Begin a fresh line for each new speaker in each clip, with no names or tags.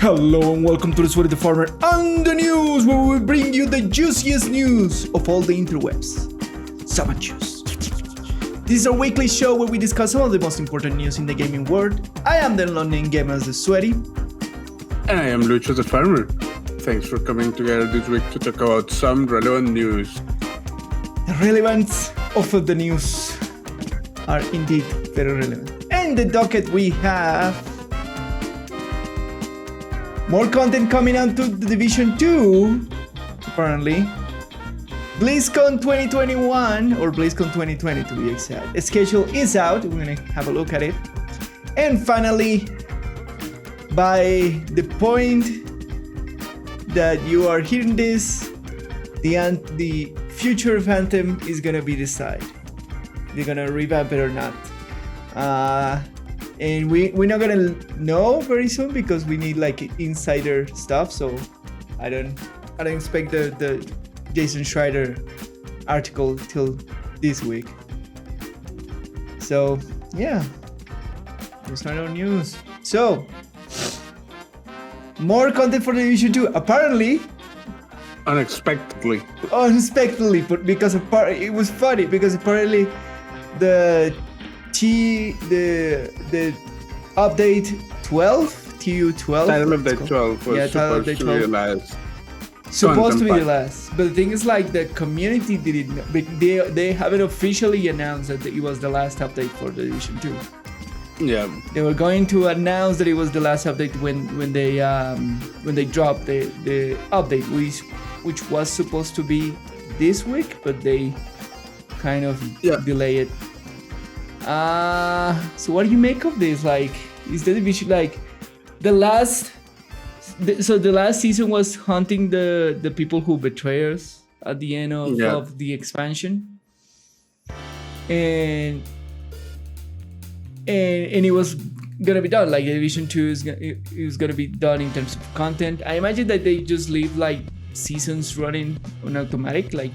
Hello and welcome to the Sweaty the Farmer and the news, where we bring you the juiciest news of all the interwebs. Summer juice. This is our weekly show where we discuss some of the most important news in the gaming world. I am the London gamer, the Sweaty.
And I am Lucho the Farmer. Thanks for coming together this week to talk about some relevant news.
The relevance of the news are indeed very relevant. And the docket we have more content coming out to the Division 2, apparently. BlizzCon 2021, or BlizzCon 2020 to be exact. The schedule is out, we're gonna have a look at it. And finally, by the point that you are hearing this, the future of Anthem is gonna be decided. They're gonna revamp it or not. And we're not gonna know very soon because we need like insider stuff. So I don't expect the Jason Schreier article till this week. So yeah, that's not our news. So more content for the Division 2. Apparently,
Unexpectedly,
but because it was funny because apparently the update 12, TU12.
Title Update 12 was supposed to be the last.
Supposed to be the last, but the thing is, like, the community didn't. They haven't officially announced that it was the last update for the Division 2.
Yeah,
they were going to announce that it was the last update when they dropped the update, which was supposed to be this week, but they kind of delay it. So what do you make of this? Like, is the Division like the last? So the last season was hunting the people who betray us at the end of the expansion, and it was gonna be done. Like, the Division 2 is gonna be done in terms of content. I imagine that they just leave like seasons running on automatic, like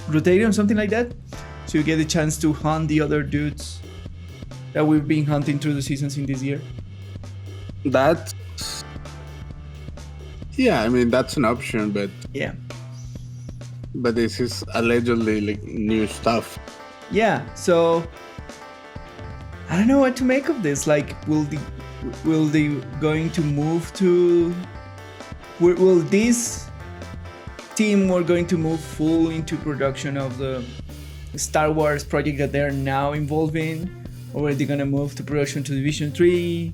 rotating or something like that, so you get a chance to hunt the other dudes that we've been hunting through the seasons in this year.
I mean, that's an option, but this is allegedly like new stuff. Yeah,
so I don't know what to make of this. Like, will they going to move to? Will this team going to move full into production of the Star Wars project that they're now involved in, or are they gonna move to production to Division 3?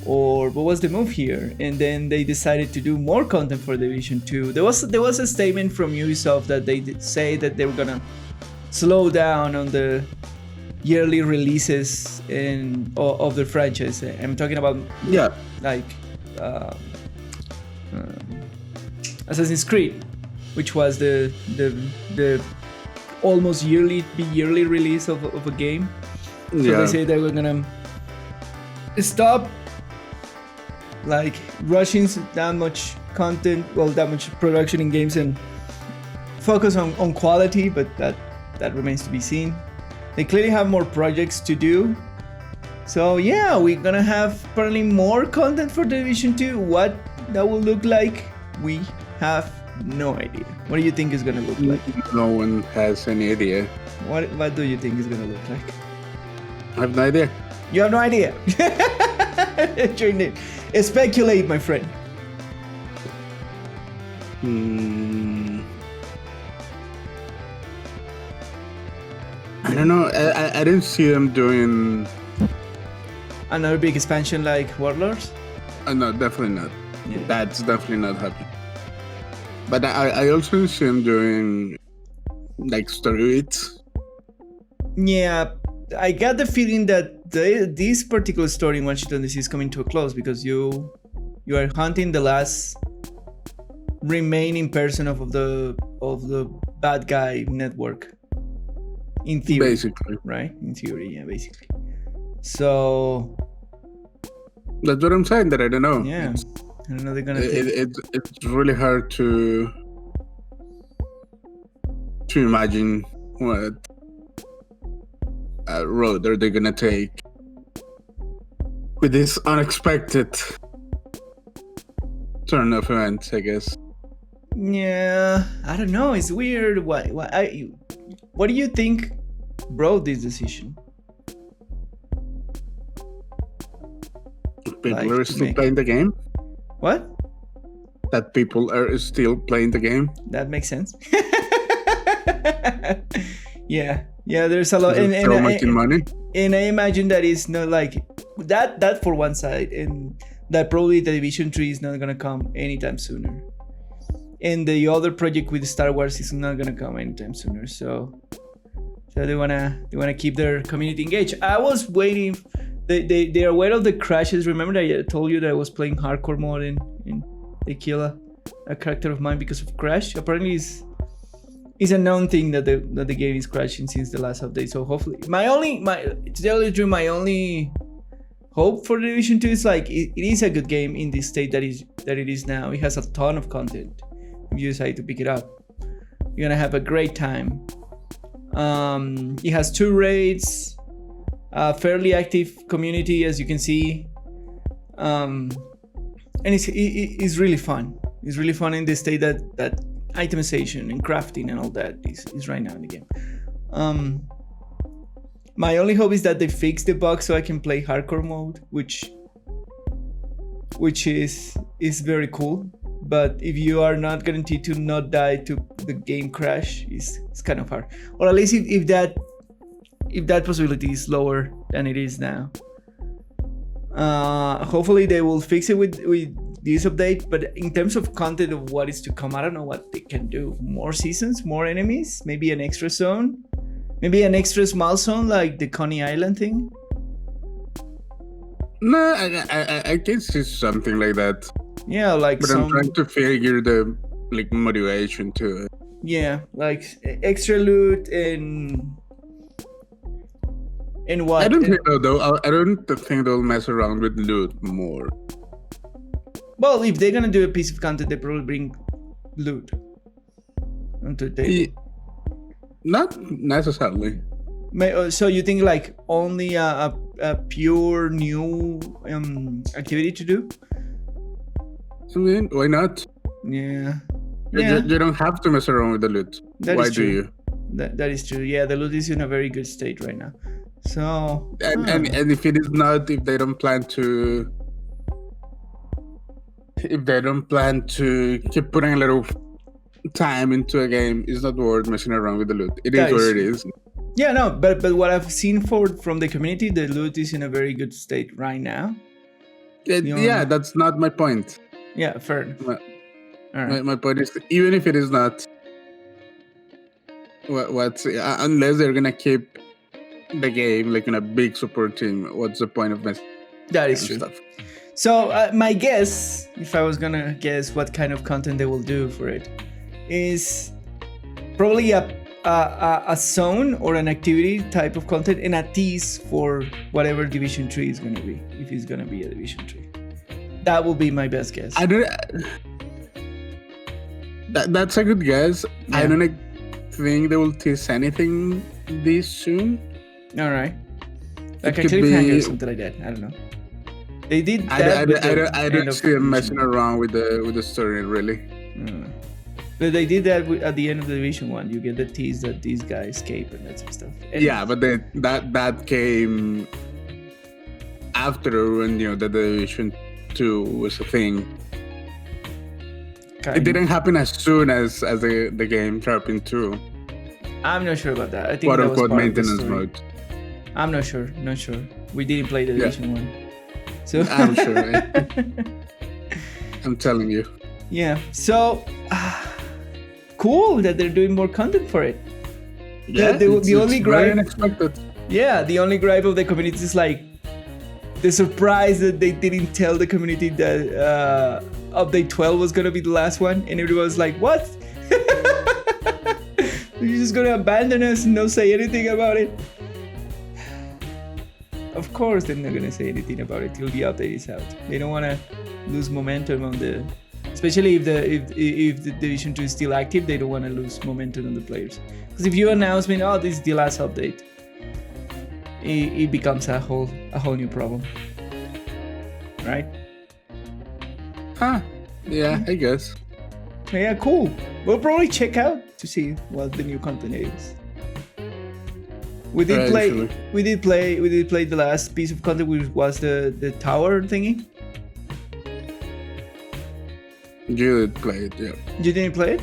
Or what was the move here? And then they decided to do more content for Division 2. There was a statement from Ubisoft that they say that they were gonna slow down on the yearly releases of the franchise. I'm talking about Assassin's Creed, which was the almost yearly release of a game. So they say they were gonna stop like rushing that much content, that much production in games, and focus on quality, but that remains to be seen. They clearly have more projects to do. So yeah, we're gonna have probably more content for Division 2. What that will look like, we have no idea. What do you think is gonna look like?
No one has any idea.
What do you think is gonna look like?
I have no idea.
You have no idea. Speculate, my friend.
I don't know. I didn't see them doing
another big expansion like Warlords.
No, definitely not. Yeah. That's definitely not happening. But I also see them doing like story beats.
Yeah, I got the feeling that this particular story in Washington DC is coming to a close because you are hunting the last remaining person of the bad guy network. In theory,
basically,
right? In theory, yeah, basically. So
that's what I'm saying. That I don't know.
Yeah, I don't know. They're gonna.
It's really hard to imagine what road are they gonna take with this unexpected turn of events, I guess.
Yeah, I don't know. It's weird. What do you think brought this decision?
People are still playing the game.
What?
That people are still playing the game.
That makes sense. Yeah, there's a lot, and
so much money.
And I imagine that it's not like that for one side, and that probably the Division 3 is not gonna come anytime sooner, and the other project with Star Wars is not gonna come anytime sooner. So they wanna keep their community engaged. I was waiting. They are aware of the crashes. Remember that I told you that I was playing hardcore mode and they kill a character of mine because of crash. Apparently it's a known thing that the game is crashing since the last update. So hopefully to tell you the truth, my only hope for Division 2 is like it is a good game in this state that it is now. It has a ton of content. If you decide to pick it up, you're gonna have a great time. It has 2 raids, a fairly active community, as you can see, and it's really fun. It's really fun in the state that itemization and crafting and all that is right now in the game. My only hope is that they fix the bug so I can play hardcore mode, which is very cool. But if you are not guaranteed to not die to the game crash, it's kind of hard. Or at least if that possibility is lower than it is now. Hopefully they will fix it with this update, but in terms of content of what is to come, I don't know what they can do. More seasons, more enemies, maybe an extra zone, maybe an extra small zone like the Coney Island thing.
No, I guess it's something like that.
Yeah, like
but I'm trying to figure the motivation to it.
Yeah, like extra loot and what?
I don't think though. I don't think they'll mess around with loot more.
Well, if they're gonna do a piece of content, they probably bring loot onto the table.
Not necessarily.
So you think like only a pure new activity to do?
I mean, why not?
Yeah.
You don't have to mess around with the loot. Why do you?
That is true. Yeah, the loot is in a very good state right now. So
and if it is not, if they don't plan to keep putting a little time into a game, it's not worth messing around with the loot. It is what it is.
Yeah, no, but what I've seen from the community, the loot is in a very good state right now.
Yeah, that's not my point.
Yeah, fair.
My point is, even if it is not, unless they're gonna keep the game like in a big support team, what's the point of messing?
That is true. Stuff? So my guess, if I was gonna guess what kind of content they will do for it, is probably a zone or an activity type of content and a tease for whatever Division 3 is gonna be, if it's gonna be a Division 3. That will be my best guess.
That's a good guess. Yeah. I don't think they will tease anything this soon.
All right, like a cliffhanger or something like that. I don't know. They did that.
I don't see them messing around with the story really.
But they did that at the end of the Division 1. You get the tease that these guys escape and that sort of stuff. Anyways.
Yeah, but that came after when the Division 2 was a thing. It didn't happen as soon as the game dropping 2.
I'm not sure about that. I think
quote
that was
unquote
part
maintenance
of the
mode.
I'm not sure. We didn't play the Division 1. So
I'm sure. I'm telling you.
Yeah. So cool that they're doing more content for it.
Yeah.
The only gripe.
Unexpected.
Yeah. The only gripe of the community is like the surprise that they didn't tell the community that update 12 was gonna be the last one, and everyone was like, "What? You're just gonna abandon us and not say anything about it?" Of course, they're not gonna say anything about it till the update is out. They don't want to lose momentum on the, especially if the Division 2 is still active. They don't want to lose momentum on the players. Because if you announce, "Oh, this is the last update," it becomes a whole new problem, right?
Yeah, I guess.
Yeah, cool. We'll probably check out to see what the new content is. We did play the last piece of content, which was the tower thingy.
You did play it, yeah.
You didn't play it?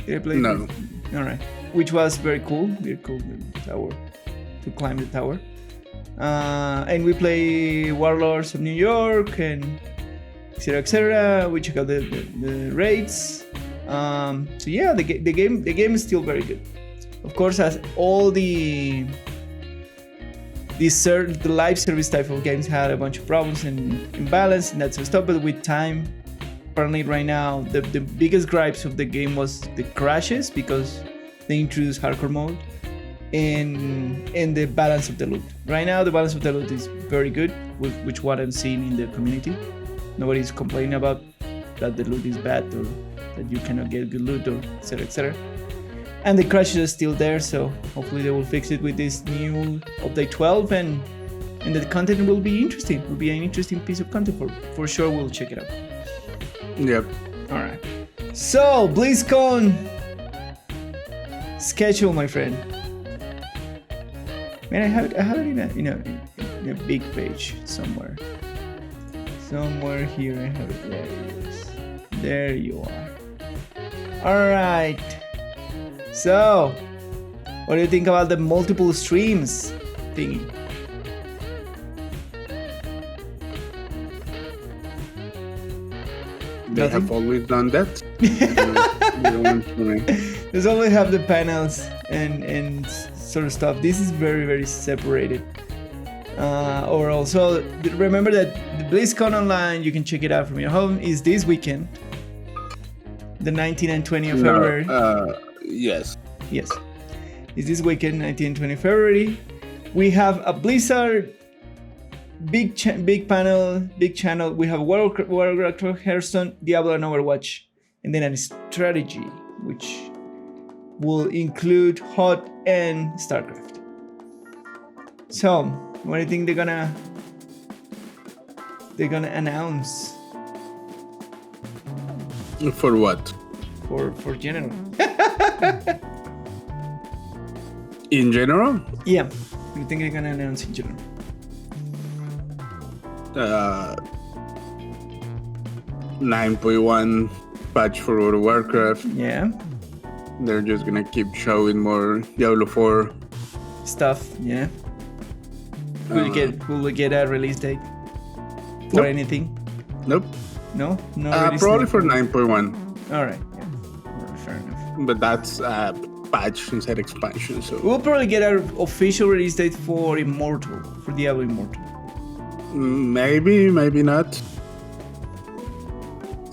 Did you play it?
No.
All right. Which was very cool. Very cool, the tower. To climb the tower. And we play Warlords of New York and etc. We check out the raids. So yeah, the game is still very good. Of course, as all the live service type of games had a bunch of problems and imbalance and that sort of stuff, but with time, apparently right now, the biggest gripes of the game was the crashes because they introduced hardcore mode and the balance of the loot. Right now, the balance of the loot is very good, which what I'm seeing in the community. Nobody's complaining about that the loot is bad or that you cannot get good loot or etc. etc. And the crashes are still there, so hopefully they will fix it with this new update 12 and the content will be interesting. It will be an interesting piece of content for sure. We'll check it out.
Yep.
All right. So BlizzCon schedule, my friend. Man, I have it in a big page somewhere. Somewhere here I have it. There it is. There you are. All right. So, what do you think about the multiple streams thingy?
They have always done that.
There's always have the panels and sort of stuff. This is very, very separated. Or also, remember that the BlizzCon Online, you can check it out from your home, is this weekend. The 19th and 20th of February.
Yes.
Yes. It's this weekend, 19th and 20th of February. We have a Blizzard big panel, big channel. We have World of Warcraft, Hearthstone, Diablo, and Overwatch. And then a strategy, which will include HOT and StarCraft. So, what do you think they're gonna announce?
For what?
For general.
In general?
Yeah. What do you think they're gonna announce in general?
9.1 patch for World of Warcraft.
Yeah.
They're just gonna keep showing more Diablo 4
stuff. Yeah. Will we get a release date for anything?
Nope.
No.
Probably for 9.1.
All right. Yeah. Fair enough.
But that's a patch inside expansion, so
we'll probably get our official release date for Immortal, for Diablo Immortal.
Maybe not.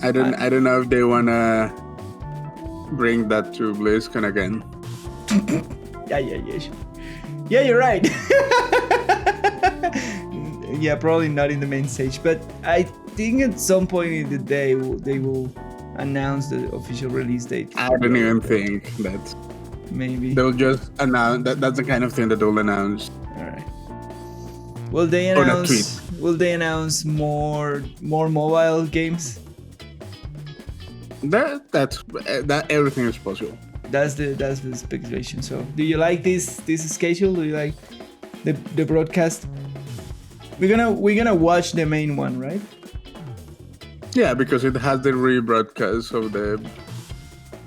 I don't know if they wanna bring that to BlizzCon again.
Yeah, you're right. Yeah, probably not in the main stage, but I think at some point in the day they will announce the official release date.
I don't even think that.
Maybe
they'll just announce that. That's the kind of thing that they'll announce.
All right. Will they announce more mobile games? That everything is possible. That's the speculation. So, do you like this schedule? Do you like the broadcast? We're gonna watch the main one, right?
Yeah, because it has the rebroadcast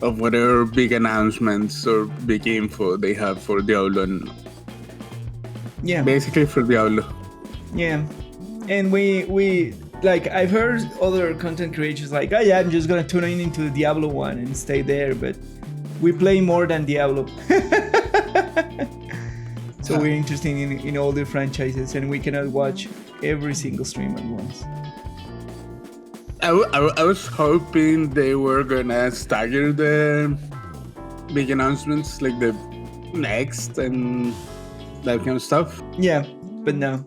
of whatever big announcements or big info they have for Diablo. And
yeah,
basically for Diablo.
Yeah, and we like, I've heard other content creators like, oh yeah, I'm just gonna tune in into the Diablo one and stay there, but we play more than Diablo. So we're interested in all the franchises, and we cannot watch every single stream at once.
I was hoping they were gonna stagger the big announcements, like the next and that kind of stuff.
Yeah, but no.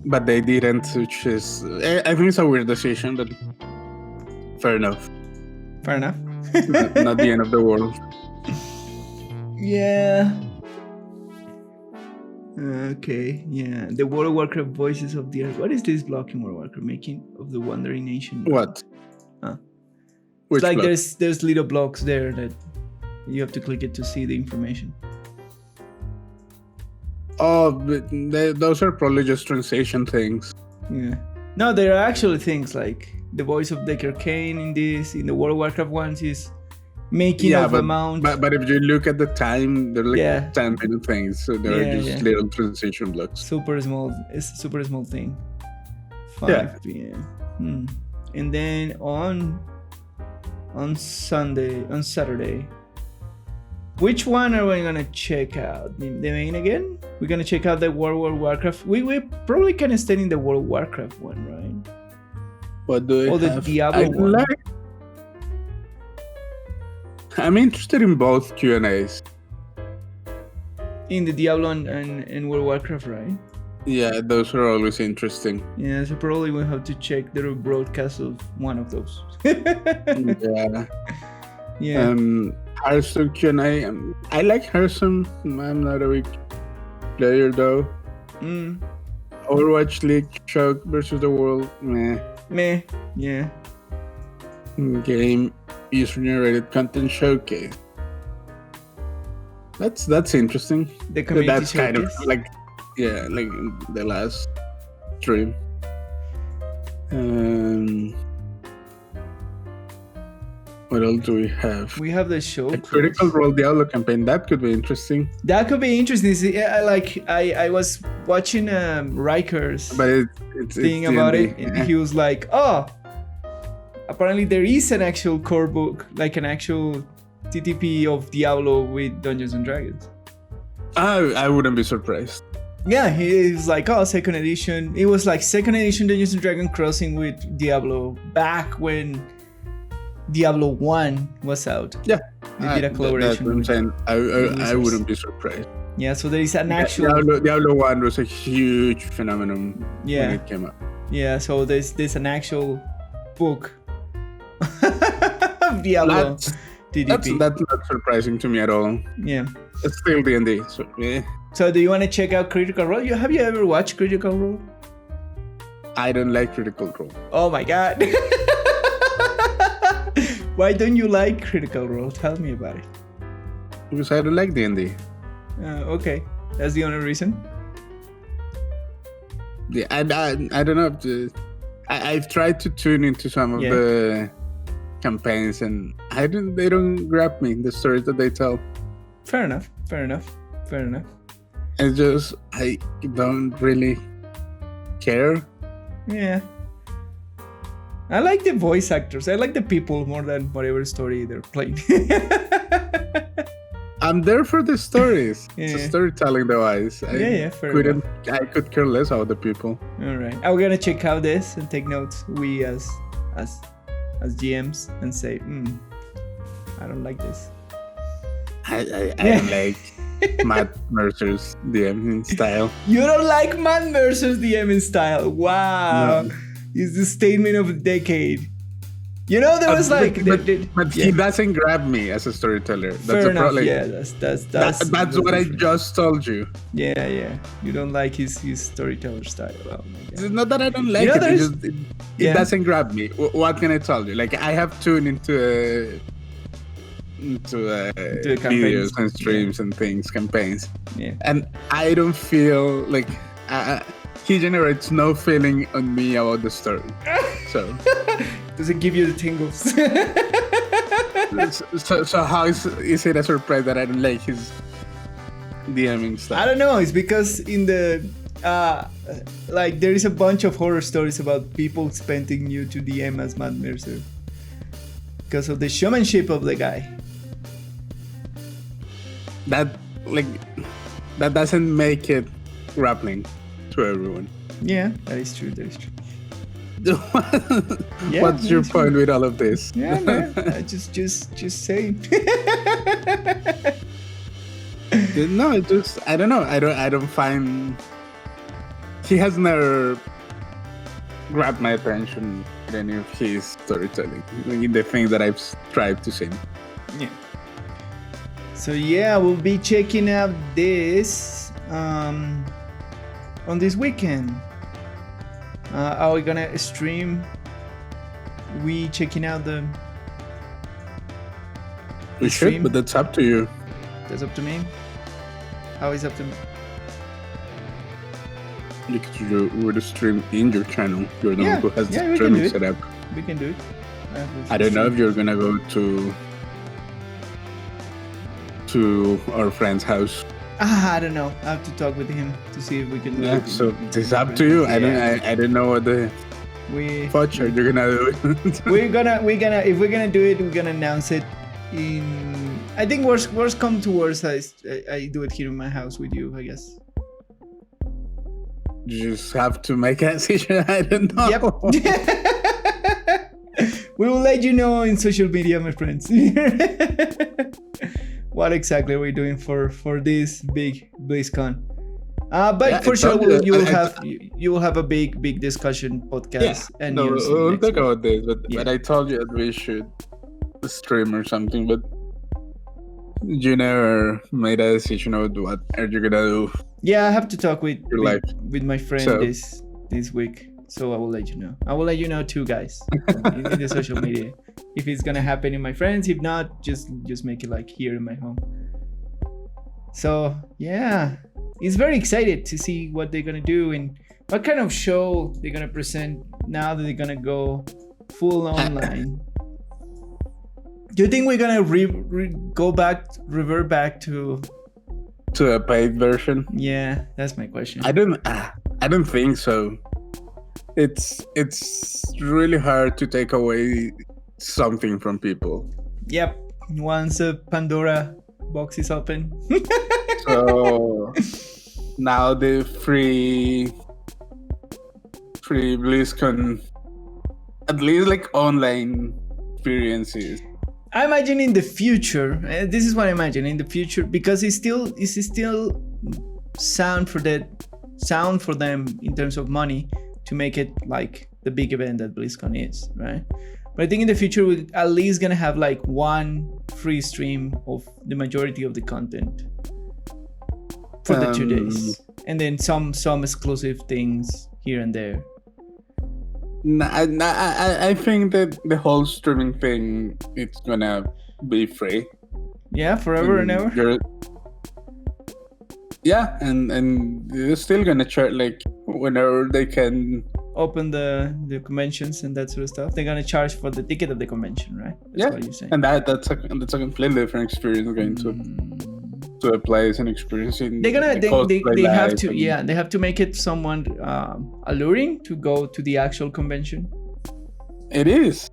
But they didn't, which is, I think it's a weird decision, but fair enough.
Fair enough.
not the end of the world.
Yeah. Okay, yeah. The World of Warcraft Voices of the Earth. What is this block in World of Warcraft making of the Wandering Nation?
What?
Huh?
Which
It's like
block?
there's little blocks there that you have to click it to see the information.
Oh, those are probably just translation things.
Yeah. No, there are actually things like the voice of Decker Kane in the World of Warcraft ones is making of amount.
But if you look at the time, they're like 10-minute things, so they're just little transition blocks.
Super small. It's a super small thing. 5 p.m. And then on Saturday, which one are we gonna check out? The main again? We're gonna check out the World of Warcraft. We probably can stay in the World of Warcraft one, right?
What do
or the
have?
Diablo one.
I'm interested in both Q&As.
In the Diablo and World of Warcraft, right?
Yeah, those are always interesting.
Yeah, so probably we'll have to check the broadcast of one of those.
Yeah. Hearthstone Q&A. I like Hearthstone. I'm not a big player though. Overwatch League Choke versus the World.
Meh. Yeah.
Game user-generated content showcase. That's interesting.
The community
That's
showcase.
kind of like the last stream. What else do we have?
We have the show.
A Critical Role Diablo campaign. That could be interesting.
That could be interesting. See, I was watching Riker's thing about it, and he was like, "Oh, apparently there is an actual core book, like an actual TTP of Diablo with Dungeons and Dragons."
I wouldn't be surprised.
Yeah, he was like, "Oh, second edition." It was like second edition Dungeons and Dragons crossing with Diablo back when Diablo 1 was out.
Yeah.
They did a collaboration.
That's what I'm saying. I wouldn't be surprised.
Yeah, so there is an actual...
Diablo 1 was a huge phenomenon when it came out.
Yeah, so there's an actual book of Diablo TDP.
That's not surprising to me at all.
Yeah.
It's still D&D, so yeah.
So do you want to check out Critical Role? Have you ever watched Critical Role?
I don't like Critical Role.
Oh my god. Why don't you like Critical Role? Tell me about it.
Because I don't like D&D.
Okay, that's the only reason.
Yeah, I don't know. I've tried to tune into some of the campaigns, and they don't grab me. The stories that they tell.
Fair enough.
It's just I don't really care.
Yeah. I like the voice actors. I like the people more than whatever story they're playing.
I'm there for the stories.
Yeah.
It's storytelling device.
Fair enough.
I could care less about the people.
All right. I'm gonna check out this and take notes. We as GMs and say, I don't like this.
I don't like Matt Mercer's DM style.
You don't like Matt Mercer's DM style? Wow. No. It's the statement of the decade. You know, there was but
he doesn't grab me as a storyteller. That's
fair enough.
Like,
yeah, that's
what I just told you.
Yeah. You don't like his storyteller style. Oh my God.
It's not that I don't like it. It doesn't grab me. What can I tell you? Like, I have tuned into videos and streams and things, campaigns.
Yeah.
And I don't feel like he generates no feeling on me about the story. So
does it give you the tingles?
so how is it a surprise that I don't like his DMing style?
I don't know. It's because in the there is a bunch of horror stories about people expecting you to DM as Matt Mercer because of the showmanship of the guy.
That doesn't make it grappling to everyone.
Yeah, that is true.
What's your point with all of this?
Yeah, man. I just saying.
No, I don't know. I don't find he has never grabbed my attention in any of his storytelling. In the things that I've tried to see.
Yeah. So we'll be checking out this on this weekend. Are we gonna stream? We checking out the
We should, but that's up to you.
That's up to me. How is up to me?
Because you would stream in your channel. You're the one who has the
we can
streaming
do it.
set up.
We can do it.
I don't know if you're gonna go to our friend's house.
I don't know. I have to talk with him to see if we can.
Yeah, so it's up to you.
Yeah.
I don't know what the fuck you're gonna do.
we're gonna if we're gonna do it, we're gonna announce it in. I think worst come to worst, I do it here in my house with you, I guess.
You just have to make a decision. I don't know.
Yep. We will let you know in social media, my friends. What exactly are we doing for this big BlizzCon? But for sure, you will have a big discussion podcast and news.
We'll talk about this. But I told you that we should stream or something. But you never made a decision about what are you gonna do.
Yeah, I have to talk with my friend
So-
this week. So I will let you know. I will let you know too, guys, in the social media. If it's gonna happen in my friends, if not, just make it like here in my home. So yeah, it's very excited to see what they're gonna do and what kind of show they're gonna present now that they're gonna go full online. Do you think we're gonna revert back to
a paid version?
Yeah, that's my question.
I don't think so. It's really hard to take away something from people.
Yep. Once a Pandora box is open.
So now the free BlizzCon, at least like online experiences.
I imagine in the future, this is what I imagine in the future, because it's still sound for them in terms of money to make it like the big event that BlizzCon is, right? But I think in the future we're at least gonna have like one free stream of the majority of the content for the 2 days, and then some exclusive things here and there.
I think that the whole streaming thing, it's gonna be free.
Yeah, forever and ever.
Yeah, and they're still gonna charge like whenever they can
open the conventions and that sort of stuff. They're gonna charge for the ticket of the convention, right? That's what you're saying.
And that's a completely different experience going to a place and experiencing.
They have to they have to make it somewhat alluring to go to the actual convention.
It is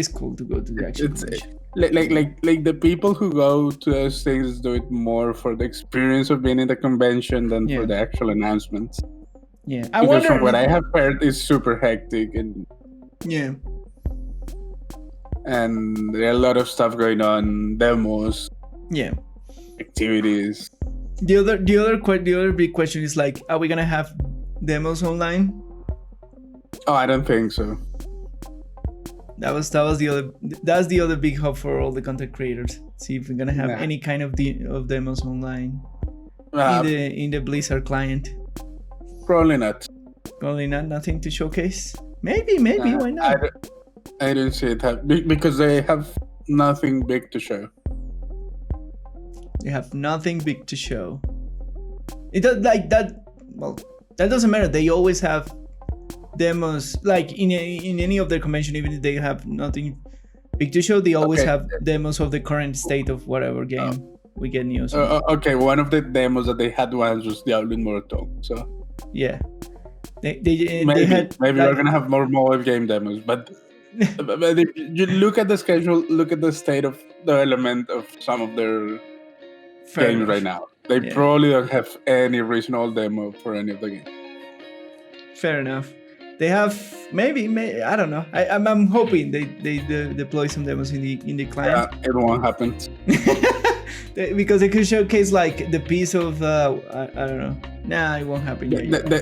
cool to go to the actual convention.
Like the people who go to those things do it more for the experience of being in the convention than for the actual announcements.
Yeah,
because from what I have heard, it's super hectic and there are a lot of stuff going on, demos, activities.
The other big question is like, are we gonna have demos online?
Oh, I don't think so.
That's the other big hub for all the content creators. See if we're gonna have any kind of demos online in the Blizzard client.
Probably not.
Nothing to showcase. Maybe. Why not?
I don't see it because they have nothing big to show.
They have nothing big to show. It does like that. Well, that doesn't matter. They always have demos. Like in any of their convention, even if they have nothing big to show, they always have demos of the current state of whatever game we get news.
Okay, one of the demos that they had once was Diablo Immortal. So
yeah,
maybe we're gonna have more mobile game demos, but if you look at the schedule, look at the state of development of some of their games right now. They probably don't have any reasonable demo for any of the games.
Fair enough. They have maybe I don't know. I'm hoping they deploy some demos in the client.
Yeah, it won't happen.
Because they could showcase like the piece of I don't know. Nah, it won't happen.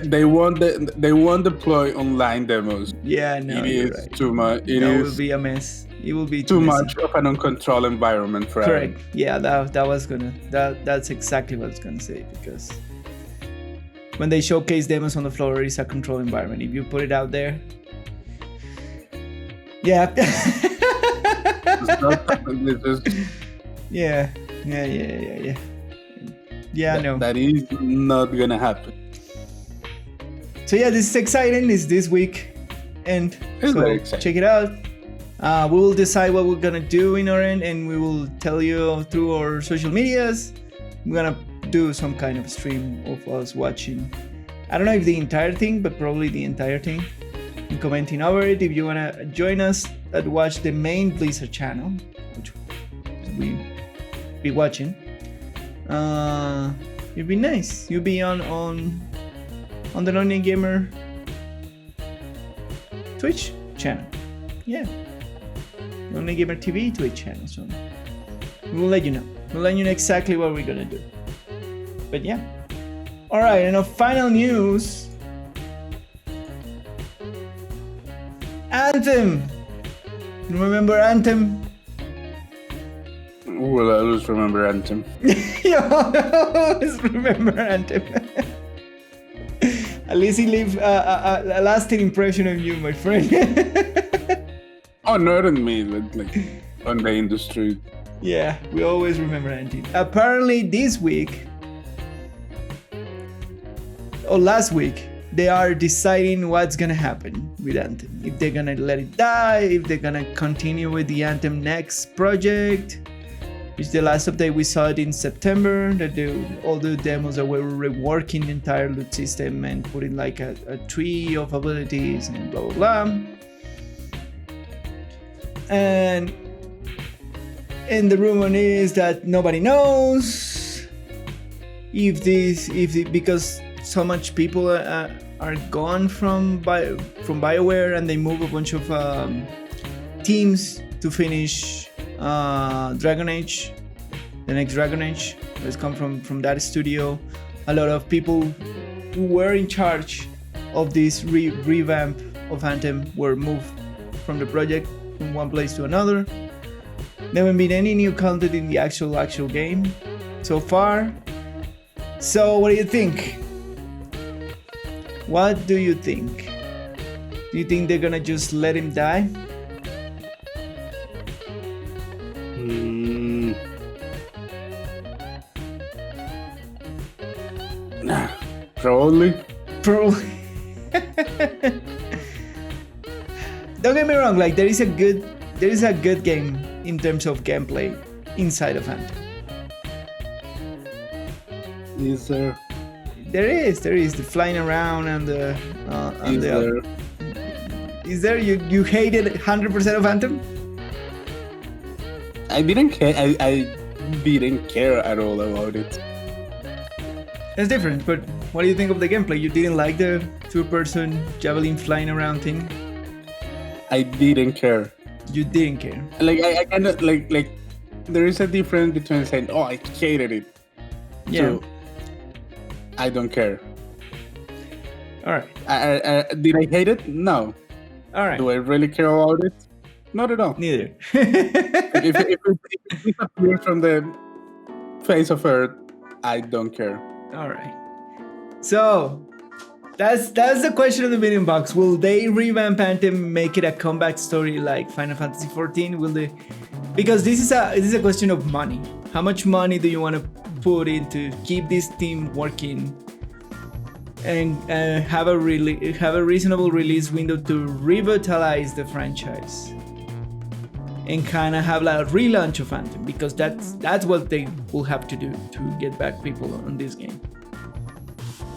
They won't deploy online demos.
Yeah, no,
it is
right.
too much.
It will be a mess. It will be
too much of an uncontrolled environment for
correct. Yeah, that's exactly what I was gonna say, because when they showcase demos on the floor, it's a controlled environment. If you put it out there, Yeah. Yeah, no.
That is not gonna happen.
So yeah, this is exciting. It's this week, and
It's
so
very exciting.
check it out. We will decide what we're gonna do in our end, and we will tell you through our social medias. We're gonna do some kind of stream of us watching. I don't know if the entire thing, but probably the entire thing. And commenting over it. If you wanna join us and watch the main Blizzard channel, which we be watching, it'd be nice. You'll be on the Non Gamer Twitch channel. Yeah. Non Gamer TV Twitch channel. So we'll let you know. We'll let you know exactly what we're gonna do. But yeah. Alright, and our final news. Anthem! You remember Anthem?
Well, I always remember Anthem.
You always remember Anthem. At least he leave a lasting impression of you, my friend.
Oh, not on me, but like on the industry.
Yeah, we always remember Anthem. Apparently this week, or last week, they are deciding what's gonna happen with Anthem. If they're gonna let it die, if they're gonna continue with the Anthem Next project. Which the last update we saw it in September, that all the demos that were reworking the entire loot system and putting like a tree of abilities and blah blah blah. And the rumor is that nobody knows because so much people are gone from BioWare, and they move a bunch of teams to finish Dragon Age, the next Dragon Age has come from that studio. A lot of people who were in charge of this revamp of Anthem were moved from the project from one place to another. There haven't been any new content in the actual game so far. So what do you think? What do you think? Do you think they're gonna just let him die?
Probably.
Don't get me wrong, like there is a good game in terms of gameplay inside of Anthem.
Is there?
There is the flying around and the Is there? You hated 100% of Anthem?
I didn't care. I didn't care at all about it.
That's different, but what do you think of the gameplay? You didn't like the two-person javelin flying around thing?
I didn't care.
You didn't care.
Like I kind of like there is a difference between saying, "Oh, I hated it,"
Yeah.
to I don't care.
All right.
Did I hate it? No.
All right.
Do I really care about it? Not at all.
Neither.
if it disappears from the face of Earth, I don't care.
All right. So that's the question of the million bucks. Will they revamp Anthem, make it a comeback story like Final Fantasy 14? Will they? Because this is a question of money. How much money do you want to put in to keep this team working and have a reasonable release window to revitalize the franchise and kind of have like a relaunch of Anthem, because that's what they will have to do to get back people on this game.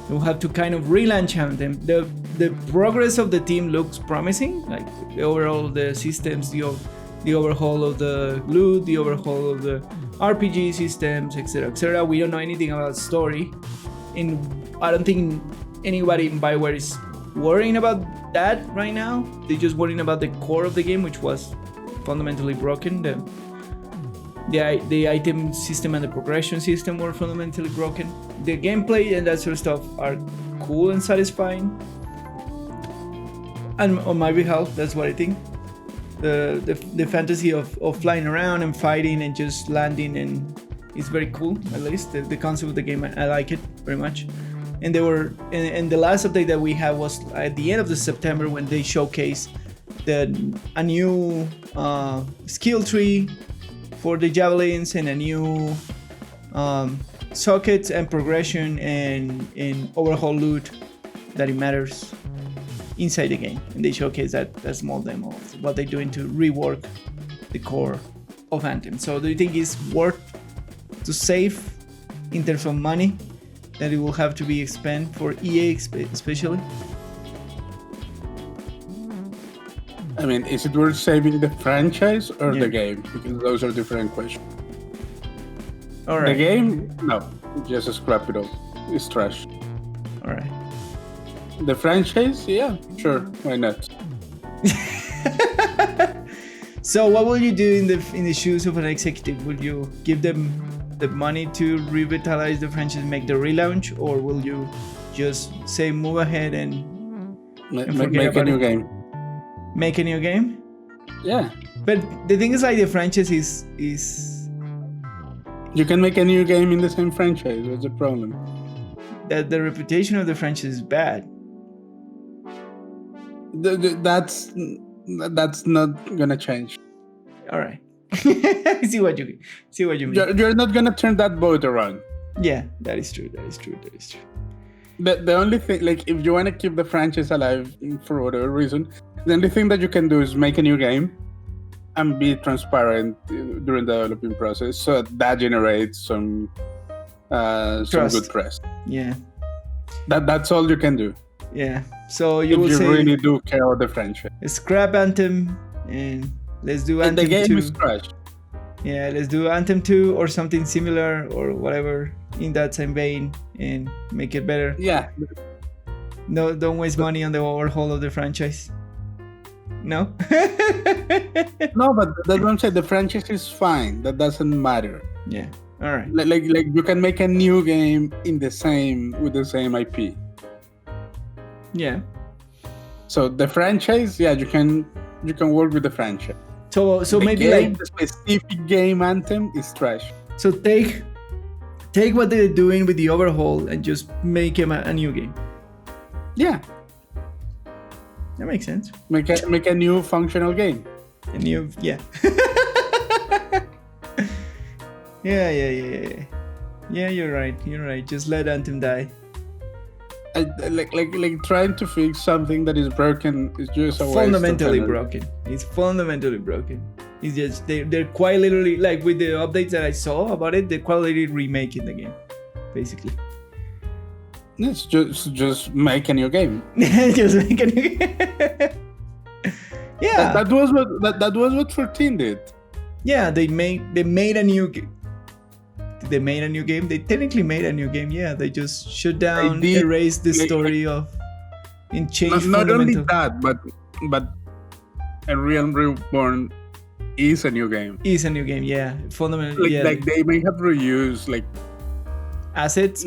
They'll have to kind of relaunch Anthem. The progress of the team looks promising, like the systems, the overhaul of the loot, the overhaul of the RPG systems, etc., etc. We don't know anything about story, and I don't think anybody in BioWare is worrying about that right now. They're just worrying about the core of the game, which was fundamentally broken. The item system and the progression system were fundamentally broken. The gameplay and that sort of stuff are cool and satisfying. And on my behalf, that's what I think. The fantasy of flying around and fighting and just landing and is very cool. At least the concept of the game, I like it very much. And they were and the last update that we had was at the end of the September, when they showcased a new skill tree for the javelins and a new sockets and progression and overhaul loot that it matters inside the game. And they showcase that small demo of what they're doing to rework the core of Anthem. So do you think it's worth to save in terms of money that it will have to be spent for EA especially?
I mean, is it worth saving the franchise or the game? Because those are different questions.
All right.
The game, no, just scrap it all. It's trash.
All right.
The franchise, yeah, sure, why not?
So what will you do in the shoes of an executive? Will you give them the money to revitalize the franchise, make the relaunch, or will you just say move ahead and
make a new game?
Make a new game?
Yeah.
But the thing is, like, the franchise is
you can make a new game in the same franchise. What's the problem?
That the reputation of the franchise is bad.
That's not gonna change.
All right. I see what you mean.
You're not gonna turn that boat around.
Yeah, that is true.
The only thing, like, if you want to keep the franchise alive for whatever reason, the only thing that you can do is make a new game and be transparent during the developing process, so that generates some good press.
Yeah.
That's all you can do.
Yeah. So you will
say,
say
really do care about the franchise.
Scrap Anthem and let's do Anthem 2.
The game is trash.
Yeah, let's do Anthem 2 or something similar or whatever in that same vein and make it better.
Yeah.
No, don't waste money on the overhaul of the franchise. No?
No, but that's what I'm saying. The franchise is fine. That doesn't matter.
Yeah. All right.
Like you can make a new game with the same IP.
Yeah.
So the franchise, yeah, you can work with the franchise.
So
the
maybe
game,
like
the specific game Anthem is trash.
So take what they're doing with the overhaul and just make him a new game.
Yeah.
That makes sense.
Make a new functional game.
A new, yeah. Yeah. Yeah, you're right. Just let Anthem die.
Like trying to fix something that is broken is just a
fundamentally broken. It's fundamentally broken. It's just they're quite literally, like, with the updates that I saw about it, they're quite literally remaking the game, basically.
It's just make a new game.
Just make a new game. Yeah.
That was what 14 did.
Yeah, they made a new game. They made a new game. They technically made a new game. Yeah, they just shut down, erased the story of, and changed.
Not only that, but a Realm Reborn is a new game.
Is a new game. Yeah, fundamentally.
Like they may have reused like
assets,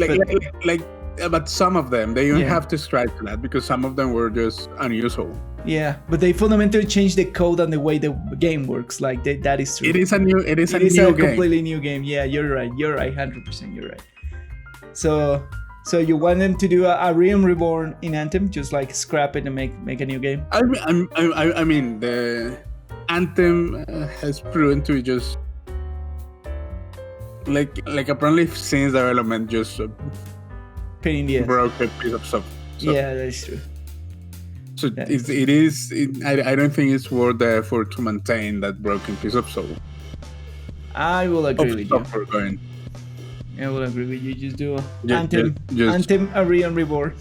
but some of them they don't have to strive to that because some of them were just unusable.
Yeah, but they fundamentally changed the code and the way the game works. Like that is true.
It is a new game.
Completely new game. Yeah, you're right. 100%. You're right. So you want them to do a Realm Reborn in Anthem, just like scrap it and make a new game?
I mean, the Anthem has proven to be just like apparently since development just
pain in the ass.
Broke a piece of stuff. So.
Yeah, that is true.
So I don't think it's worth the effort to maintain that broken piece of soul.
I will agree with you.
I
will agree with you. Just do Anthem a Realm Reborn.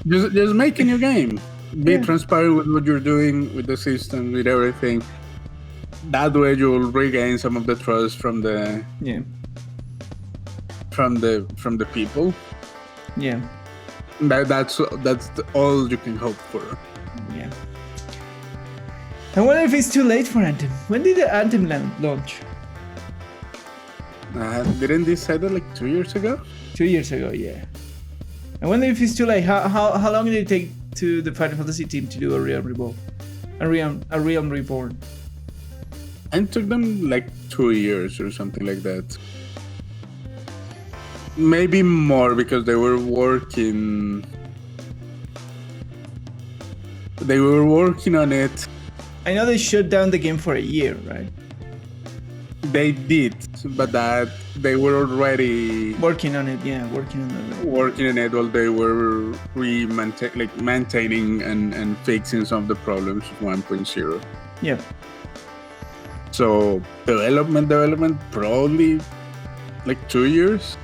just make a new game. Be transparent with what you're doing, with the system, with everything. That way you'll regain some of the trust from the people.
Yeah.
That's all you can hope for.
Yeah. I wonder if it's too late for Anthem. When did the Anthem launch?
Didn't they say that like 2 years ago?
2 years ago, yeah. I wonder if it's too late. How long did it take to the Final Fantasy team to do a Realm Reborn? A Realm Reborn.
It took them like 2 years or something like that. Maybe more because they were working on it.
I know they shut down the game for a year, right?
They did, but that they were already
Working on it, working on it.
working on it while they were maintaining and fixing some of the problems of 1.0.
Yeah.
So development probably like 2 years.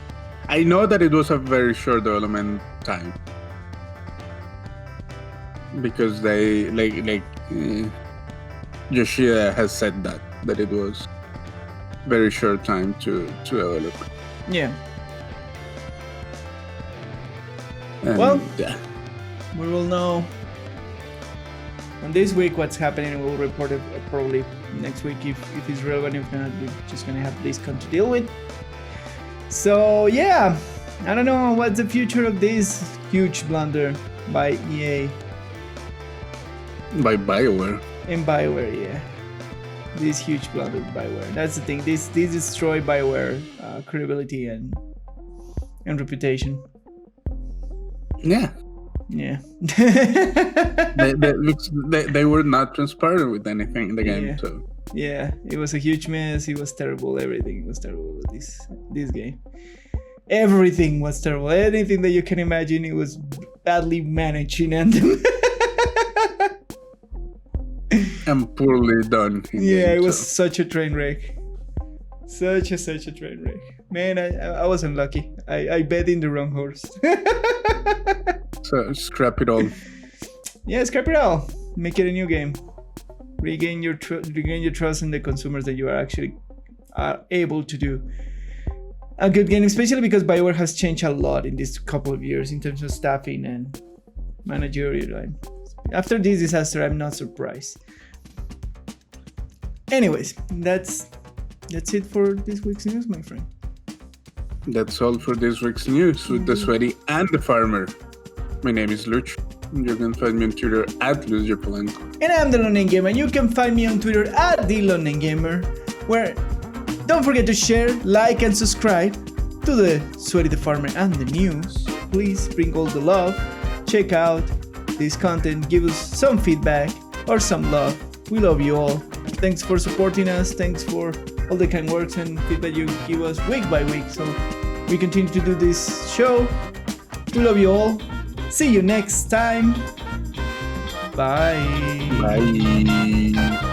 I know that it was a very short development time because they Yoshida has said that it was very short time to develop.
Yeah.
And
Well,
yeah.
we will know on this week what's happening. We'll report it probably next week if it's relevant. If not, we're just gonna have BlizzCon to deal with. So yeah, I don't know what's the future of this huge blunder by EA
By BioWare.
and BioWare. Yeah, this huge blunder by BioWare. That's the thing. This destroyed BioWare credibility and reputation.
Yeah.
Yeah.
they were not transparent with anything in the game.
Yeah.
So
Yeah, it was a huge mess. It was terrible. Everything was terrible with this game. Everything was terrible. Anything that you can imagine, it was badly managed in Anthem.
and poorly done.
Yeah, it was such a train wreck. Such a train wreck. Man, I was unlucky. I bet in the wrong horse.
So scrap it all.
Yeah, scrap it all. Make it a new game. Regain your trust in the consumers that you are actually able to do a good game, especially because BioWare has changed a lot in this couple of years in terms of staffing and managerial. And after this disaster, I'm not surprised. Anyways, that's it for this week's news, my friend.
That's all for this week's news with the Sweaty and the Farmer. My name is Lucho. You can find me on Twitter at LuchoPolanco.
And I'm the London Gamer. You can find me on Twitter at the London Gamer, where don't forget to share, like, and subscribe to the Sweaty the Farmer and the news. Please bring all the love. Check out this content. Give us some feedback or some love. We love you all. Thanks for supporting us. Thanks for all the kind words and feedback you give us week by week. So we continue to do this show. We love you all. See you next time. Bye.
Bye.